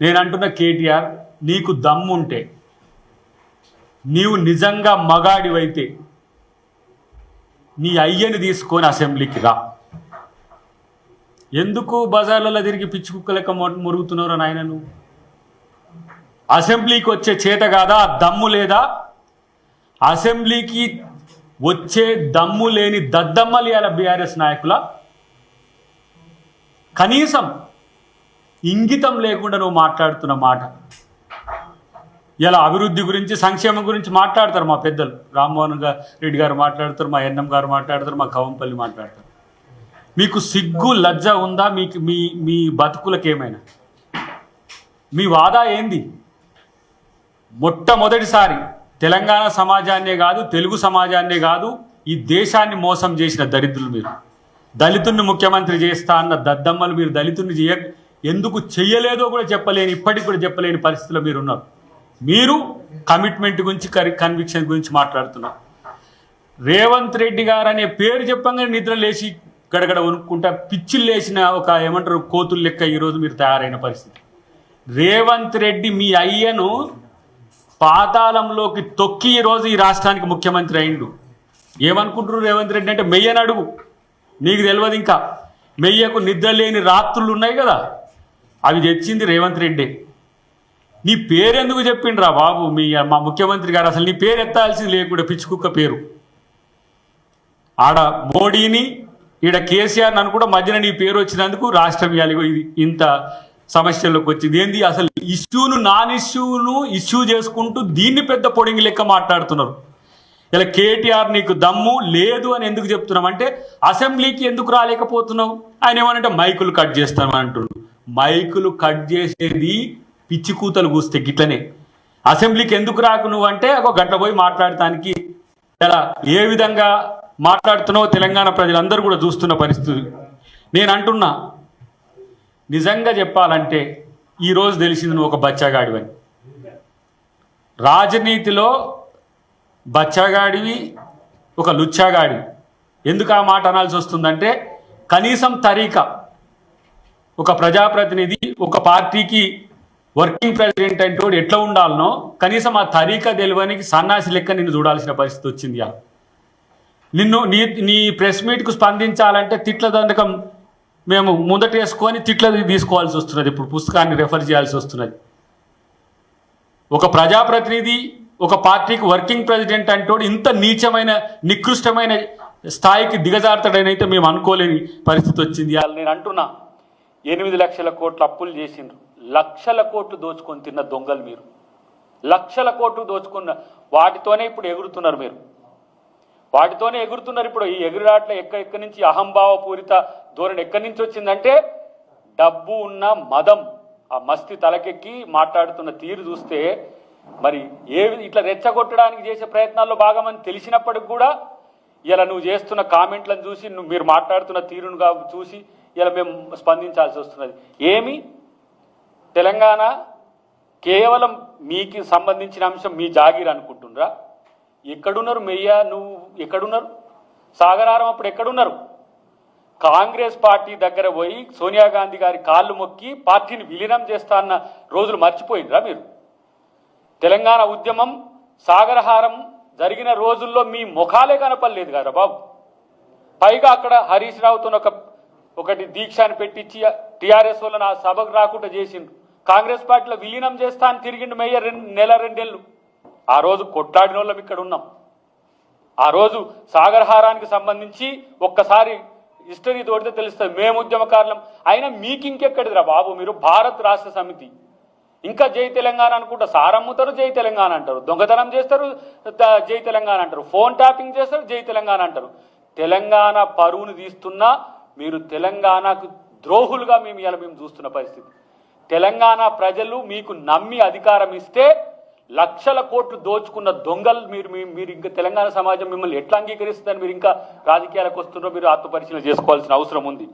నేను అంటున్న కేటీఆర్, నీకు దమ్ముంటే, నీవు నిజంగా మగాడివైతే నీ అయ్యని తీసుకొని అసెంబ్లీకి రా. ఎందుకు బజార్లలో తిరిగి పిచ్చి కుక్క లెక్క మురుగుతున్నారో నాయన? నువ్వు అసెంబ్లీకి వచ్చే చేత కాదా? దమ్ము లేదా? అసెంబ్లీకి వచ్చే దమ్ము లేని దద్దమ్మలు ఇవాళ బీఆర్ఎస్ నాయకుల కనీసం ఇంగితం లేకుండా నువ్వు మాట్లాడుతున్న మాట. ఇలా అభివృద్ధి గురించి, సంక్షేమం గురించి మాట్లాడతారు మా పెద్దలు. రామ్మోహన్ రెడ్డి గారు మాట్లాడతారు, మా ఎన్ఎం గారు మాట్లాడతారు, మా కవంపల్లి మాట్లాడతారు. మీకు సిగ్గు లజ్జ ఉందా? మీకు మీ మీ బతుకులకేమైనా? మీ వాదా ఏంది? మొట్టమొదటిసారి తెలంగాణ సమాజాన్నే కాదు, తెలుగు సమాజాన్నే కాదు, ఈ దేశాన్ని మోసం చేసిన దరిద్రులు మీరు. దళితుడిని ముఖ్యమంత్రి చేస్తా అన్న దద్దమ్మలు మీరు. దళితుడిని ఎందుకు చెయ్యలేదో కూడా చెప్పలేని, ఇప్పటికి కూడా చెప్పలేని పరిస్థితిలో మీరు ఉన్నారు. మీరు కమిట్మెంట్ గురించి, కన్విక్షన్ గురించి మాట్లాడుతున్నారు. రేవంత్ రెడ్డి గారు అనే పేరు చెప్పంగానే నిద్ర లేచి గడగడ వణుక్కుంటా పిచ్చిలు లేచిన ఒక ఏమంటారు కోతులు లెక్క ఈరోజు మీరు తయారైన పరిస్థితి. రేవంత్ రెడ్డి మీ అయ్యను పాతాళంలోకి తొక్కి ఈరోజు ఈ రాష్ట్రానికి ముఖ్యమంత్రి అయిండు. ఏమనుకుంటున్నారు రేవంత్ రెడ్డి అంటే? మెయ్యని అడుగు, నీకు తెలియదు. ఇంకా మెయ్యకు నిద్ర లేని రాత్రులు ఉన్నాయి కదా, అవి తెచ్చింది రేవంత్ రెడ్డి. నీ పేరెందుకు చెప్పిండ్రా బాబు మా ముఖ్యమంత్రి గారు? అసలు నీ పేరు ఎత్తాల్సింది లేకుండా పిచ్చుకుక్క పేరు. ఆడ మోడీని, ఈడ కేసీఆర్ నన్ను కూడా మధ్యన నీ పేరు వచ్చినందుకు రాష్ట్రం ఇది ఇంత సమస్యల్లోకి వచ్చింది. ఏంది అసలు? ఇష్యూను నాన్ ఇష్యూను ఇష్యూ చేసుకుంటూ దీన్ని పెద్ద పొడింగి లెక్క మాట్లాడుతున్నారు. ఇలా కేటీఆర్ నీకు దమ్ము లేదు అని ఎందుకు చెప్తున్నాం అంటే, అసెంబ్లీకి ఎందుకు రాలేకపోతున్నావు? ఆయన ఏమనంటే మైకులు కట్ చేస్తాను అంటున్నాడు. మైకులు కట్ చేసేది పిచ్చి కూతలు కూస్తే గిట్లనే. అసెంబ్లీకి ఎందుకు రాకు నువ్వు అంటే, ఒక గంట పోయి మాట్లాడటానికి ఇలా ఏ విధంగా మాట్లాడుతున్నావో తెలంగాణ ప్రజలందరూ కూడా చూస్తున్న పరిస్థితి. నేను అంటున్నా, నిజంగా చెప్పాలంటే ఈరోజు తెలిసింది నువ్వు ఒక బచ్చాగాడివని. రాజనీతిలో బచ్చాగాడివి, ఒక లుచ్చాగాడివి. ఎందుకు ఆ మాట అనాల్సి వస్తుందంటే, కనీసం తరీకా, ఒక ప్రజాప్రతినిధి, ఒక పార్టీకి వర్కింగ్ ప్రెసిడెంట్ అంటే ఎట్లా ఉండాలనో కనీసం ఆ తరీకా తెలియనికి సన్నాసి లెక్క నిన్ను చూడాల్సిన పరిస్థితి వచ్చింది. నిన్ను నీ ప్రెస్ మీట్కు స్పందించాలంటే తిట్ల దండకం మేము ముందటేసుకొని తిట్లది తీసుకోవాల్సి వస్తున్నది. ఇప్పుడు పుస్తకాన్ని రెఫర్ చేయాల్సి వస్తున్నది. ఒక ప్రజాప్రతినిధి, ఒక పార్టీకి వర్కింగ్ ప్రెసిడెంట్ అంటే ఇంత నీచమైన, నికృష్టమైన స్థాయికి దిగజారుతాడనైతే మేము అనుకోలేని పరిస్థితి వచ్చింది. నేను అంటున్నా, 8 లక్షల కోట్ల అప్పులు చేసిండ్రు, లక్షల కోట్లు దోచుకొని తిన్న దొంగలు మీరు. లక్షల కోట్లు దోచుకున్న వాటితోనే ఇప్పుడు ఎగురుతున్నారు మీరు. వాటితోనే ఎగురుతున్నారు. ఇప్పుడు ఈ ఎగురాట్ల ఎక్కడి నుంచి అహంభావ పూరిత ధోరణి ఎక్కడి నుంచి వచ్చిందంటే, డబ్బు ఉన్న మదం, ఆ మస్తి తలకెక్కి మాట్లాడుతున్న తీరు చూస్తే మరి ఇట్లా రెచ్చగొట్టడానికి చేసే ప్రయత్నాల్లో భాగమని తెలిసినప్పటికి కూడా ఇలా నువ్వు చేస్తున్న కామెంట్లను చూసి, మీరు మాట్లాడుతున్న తీరును చూసి ఇలా మేము స్పందించాల్సి వస్తున్నది. ఏమి తెలంగాణ కేవలం మీకు సంబంధించిన అంశం, మీ జాగీర్ అనుకుంటుండ్రా? ఎక్కడున్నారు మెయ్య? నువ్వు ఎక్కడున్నారు? సాగరారం అప్పుడు ఎక్కడున్నారు? కాంగ్రెస్ పార్టీ దగ్గర పోయి సోనియా గాంధీ గారి కాళ్ళు మొక్కి పార్టీని విలీనం చేస్తా అన్న రోజులు మర్చిపోయిండ్రా మీరు? తెలంగాణ ఉద్యమం, సాగరహారం జరిగిన రోజుల్లో మీ ముఖాలే కనపడలేదు కదా బాబు. పైగా అక్కడ హరీష్ రావుతో ఒకటి దీక్షను పెట్టించి టీఆర్ఎస్ వల్ల నా సభకు రాకుండా చేసిండ్రు. కాంగ్రెస్ పార్టీలో విలీనం చేస్తా అని తిరిగిండు మెయ్య నెల 2 నెలలు. ఆ రోజు కొట్లాడిన వాళ్ళం ఇక్కడ ఉన్నాం. ఆ రోజు సాగరహారానికి సంబంధించి ఒక్కసారి హిస్టరీ తోడితే తెలుస్తుంది. మేము ఉద్యమకారులం అయినా మీకు ఇంకెక్కడిదిరా బాబు? మీరు భారత్ రాష్ట్ర సమితి, ఇంకా జై తెలంగాణ అనుకుంటా సారమ్ముతారు, జై తెలంగాణ అంటారు, దొంగతనం చేస్తారు, జై తెలంగాణ అంటారు, ఫోన్ ట్యాపింగ్ చేస్తారు, జై తెలంగాణ అంటారు. తెలంగాణ పరువును తీస్తున్నా మీరు తెలంగాణకు ద్రోహులుగా మేము చూస్తున్న పరిస్థితి. తెలంగాణ ప్రజలు మీకు నమ్మి అధికారం ఇస్తే లక్షల కోట్లు దోచుకున్న దొంగలు మీరు ఇంకా తెలంగాణ సమాజం మిమ్మల్ని ఎట్లా అంగీకరిస్తుందని మీరు ఇంకా రాజకీయాలకు వస్తున్నారో మీరు ఆత్మపరిశీలన చేసుకోవాల్సిన అవసరం ఉంది.